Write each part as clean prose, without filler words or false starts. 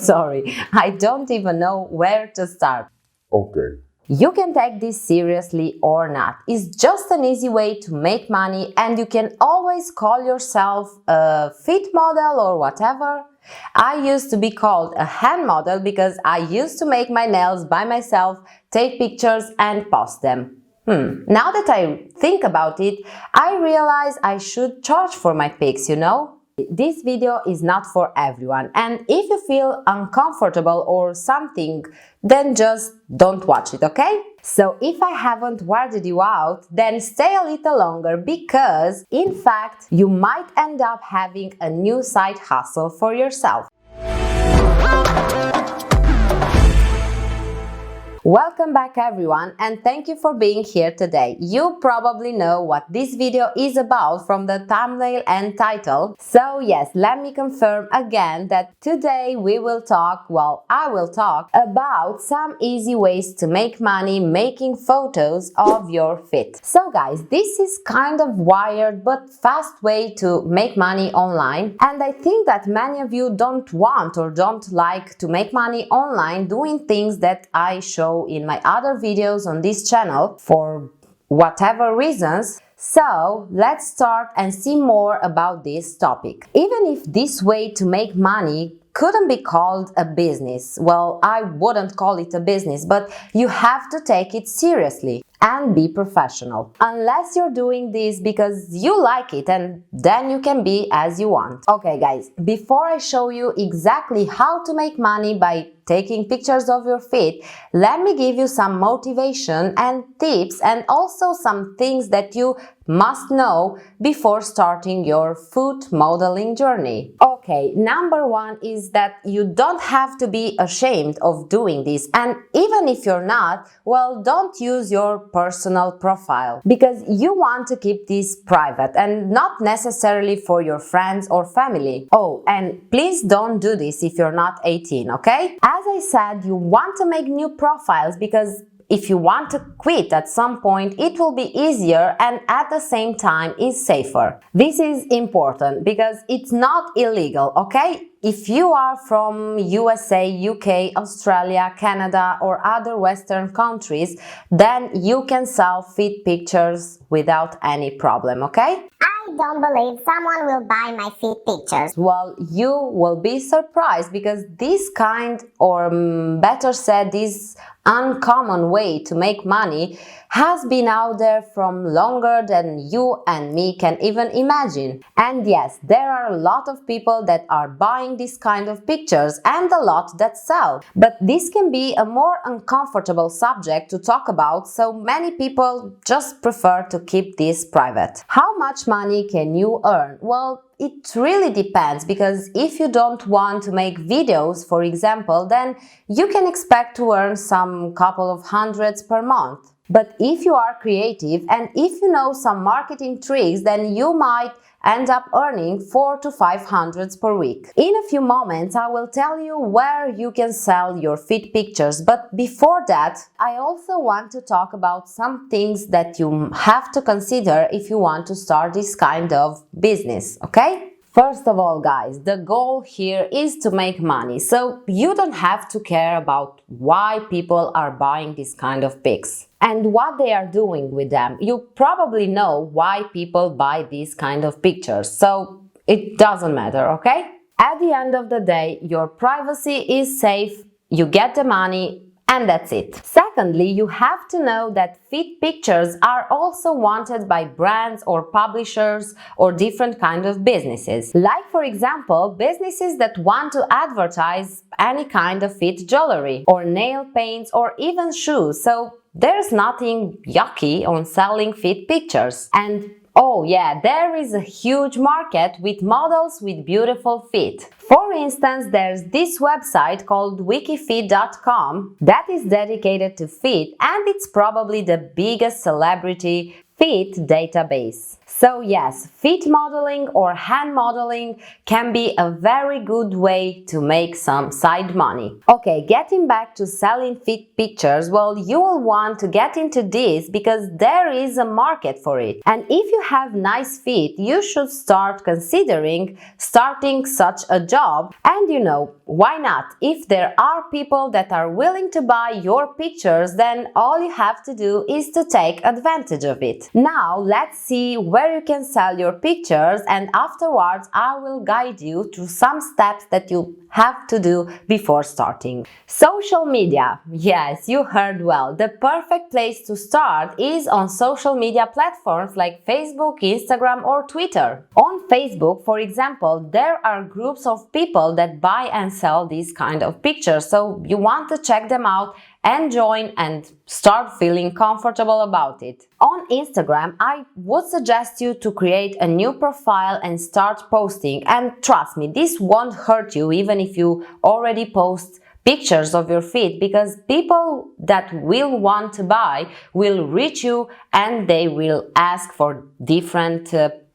Sorry, I don't even know where to start. Okay. You can take this seriously or not. It's just an easy way to make money, and you can always call yourself a fit model or whatever. I used to be called a hand model because I used to make my nails by myself, take pictures and post them. Now that I think about it, I realize I should charge for my pics, you know? This video is not for everyone, and if you feel uncomfortable or something, then just don't watch it, okay? So if I haven't weirded you out, then stay a little longer because, in fact, you might end up having a new side hustle for yourself. Welcome back everyone, and thank you for being here today. You probably know what this video is about from the thumbnail and title. So yes, let me confirm again that today we will talk, I will talk about some easy ways to make money making photos of your fit. So guys, this is kind of wired but fast way to make money online, and I think that many of you don't want or don't like to make money online doing things that I show in my other videos on this channel for whatever reasons. So let's start and see more about this topic. Even if this way to make money couldn't be called a business, well, I wouldn't call it a business, but you have to take it seriously and be professional. Unless you're doing this because you like it, and then you can be as you want. Okay guys, before I show you exactly how to make money by taking pictures of your feet, let me give you some motivation and tips and also some things that you must know before starting your foot modeling journey. Okay, number one is that you don't have to be ashamed of doing this, and even if you're not, well, don't use your personal profile because you want to keep this private and not necessarily for your friends or family. Oh, and please don't do this if you're not 18, okay? As I said, you want to make new profiles because if you want to quit at some point, it will be easier and at the same time is safer. This is important because it's not illegal, okay? If you are from USA, UK, Australia, Canada or other Western countries, then you can sell fit pictures without any problem, okay? I don't believe someone will buy my feet pictures. Well, you will be surprised because this kind, or better said, this uncommon way to make money has been out there from longer than you and me can even imagine. And yes, there are a lot of people that are buying this kind of pictures and a lot that sell. But this can be a more uncomfortable subject to talk about, so many people just prefer to keep this private. How much money can you earn? Well, it really depends, because if you don't want to make videos, for example, then you can expect to earn some couple of hundreds per month. But if you are creative and if you know some marketing tricks, then you might end up earning 400 to 500 per week. In a few moments, I will tell you where you can sell your fit pictures, but before that, I also want to talk about some things that you have to consider if you want to start this kind of business, okay? First of all, guys, the goal here is to make money, so you don't have to care about why people are buying this kind of pics and what they are doing with them. You probably know why people buy these kind of pictures, so it doesn't matter, okay? At the end of the day, your privacy is safe, you get the money, and that's it. Secondly, you have to know that fit pictures are also wanted by brands or publishers or different kind of businesses. Like, for example, businesses that want to advertise any kind of fit jewelry or nail paints or even shoes. So there's nothing yucky on selling fit pictures. And oh yeah, there is a huge market with models with beautiful feet. For instance, there's this website called wikifeet.com that is dedicated to feet, and it's probably the biggest celebrity Fit database. So yes, fit modeling or hand modeling can be a very good way to make some side money. Okay, getting back to selling fit pictures, well, you will want to get into this because there is a market for it. And if you have nice feet, you should start considering starting such a job. And you know, why not? If there are people that are willing to buy your pictures, then all you have to do is to take advantage of it. Now, let's see where you can sell your pictures, and afterwards I will guide you through some steps that you have to do before starting. Social media. Yes, you heard well. The perfect place to start is on social media platforms like Facebook, Instagram, or Twitter. On Facebook, for example, there are groups of people that buy and sell these kind of pictures, so you want to check them out and join and start feeling comfortable about it. On Instagram, I would suggest you to create a new profile and start posting, and trust me, this won't hurt you even if you already post pictures of your feet, because people that will want to buy will reach you and they will ask for different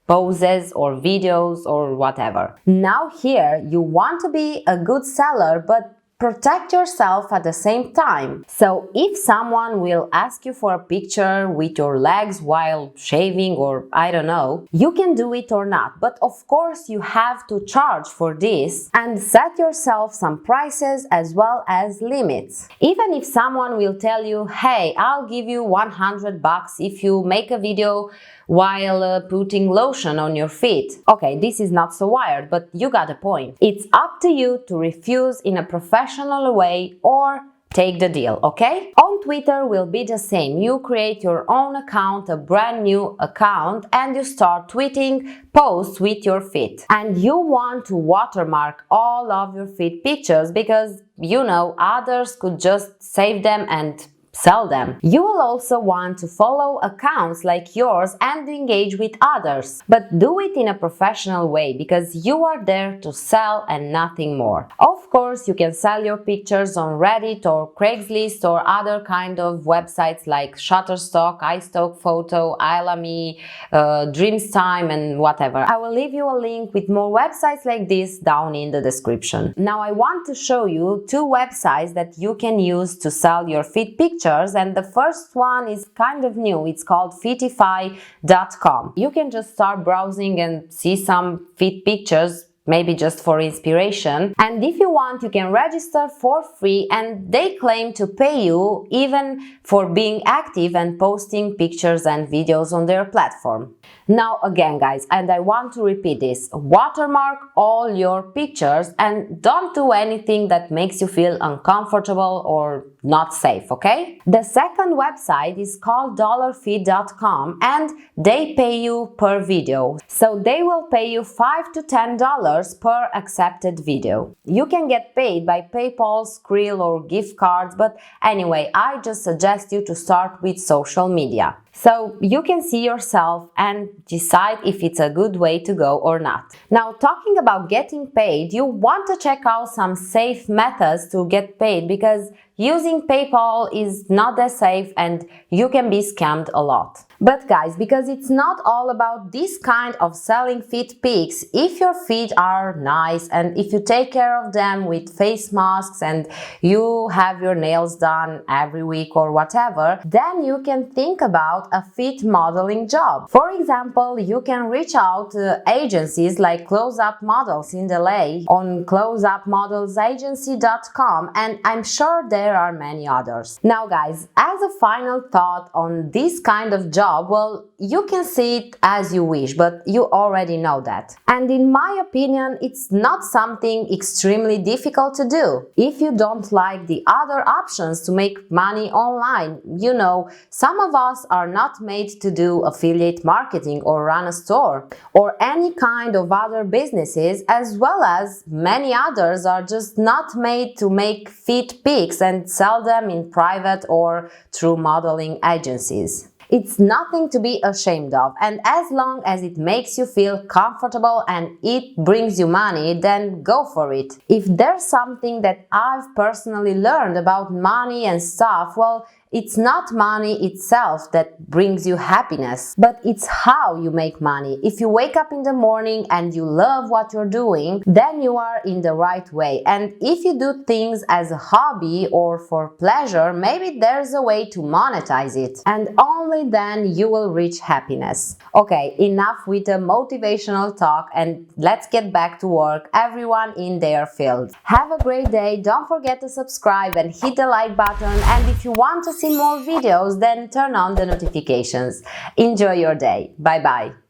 poses or videos or whatever. Now here you want to be a good seller, but protect yourself at the same time. So if someone will ask you for a picture with your legs while shaving, or I don't know, you can do it or not. But of course you have to charge for this and set yourself some prices as well as limits. Even if someone will tell you, hey, I'll give you $100 if you make a video while putting lotion on your feet. Okay, this is not so wired, but you got a point. It's up to you to refuse in a professional way or take the deal, okay? On Twitter will be the same. You create your own account, a brand new account, and you start tweeting posts with your feet. And you want to watermark all of your feet pictures because, you know, others could just save them and sell them. You will also want to follow accounts like yours and engage with others, but do it in a professional way because you are there to sell and nothing more. Of course, you can sell your pictures on Reddit or Craigslist or other kind of websites like Shutterstock, iStock Photo, Ilami, Dreamstime, and whatever. I will leave you a link with more websites like this down in the description. Now I want to show you two websites that you can use to sell your feet pictures, and the first one is kind of new. It's called feetify.com. You can just start browsing and see some feet pictures, maybe just for inspiration, and if you want you can register for free, and they claim to pay you even for being active and posting pictures and videos on their platform. Now again guys, and I want to repeat this, watermark all your pictures and don't do anything that makes you feel uncomfortable or not safe, okay? The second website is called dollarfeed.com and they pay you per video. So they will pay you $5 to $10 per accepted video. You can get paid by PayPal, Skrill or gift cards, but anyway, I just suggest you to start with social media. So you can see yourself and decide if it's a good way to go or not. Now, talking about getting paid, you want to check out some safe methods to get paid because using PayPal is not that safe and you can be scammed a lot. But guys, because it's not all about this kind of selling feet pics, if your feet are nice and if you take care of them with face masks and you have your nails done every week or whatever, then you can think about a feet modeling job. For example, you can reach out to agencies like Close Up Models in LA on closeupmodelsagency.com, and I'm sure there are many others. Now guys, as a final thought on this kind of job, well, you can see it as you wish, but you already know that. And in my opinion, it's not something extremely difficult to do. If you don't like the other options to make money online, you know, some of us are not made to do affiliate marketing or run a store or any kind of other businesses, as well as many others are just not made to make feet pics and sell them in private or through modeling agencies. It's nothing to be ashamed of, and as long as it makes you feel comfortable and it brings you money, then go for it. If there's something that I've personally learned about money and stuff, well, It's not money itself that brings you happiness, but it's how you make money. If you wake up in the morning and you love what you're doing, then you are in the right way. And if you do things as a hobby or for pleasure, maybe there's a way to monetize it. And only then you will reach happiness. Okay, enough with the motivational talk and let's get back to work, everyone in their field. Have a great day, don't forget to subscribe and hit the like button, and if you want to see more videos, then turn on the notifications. Enjoy your day. Bye bye.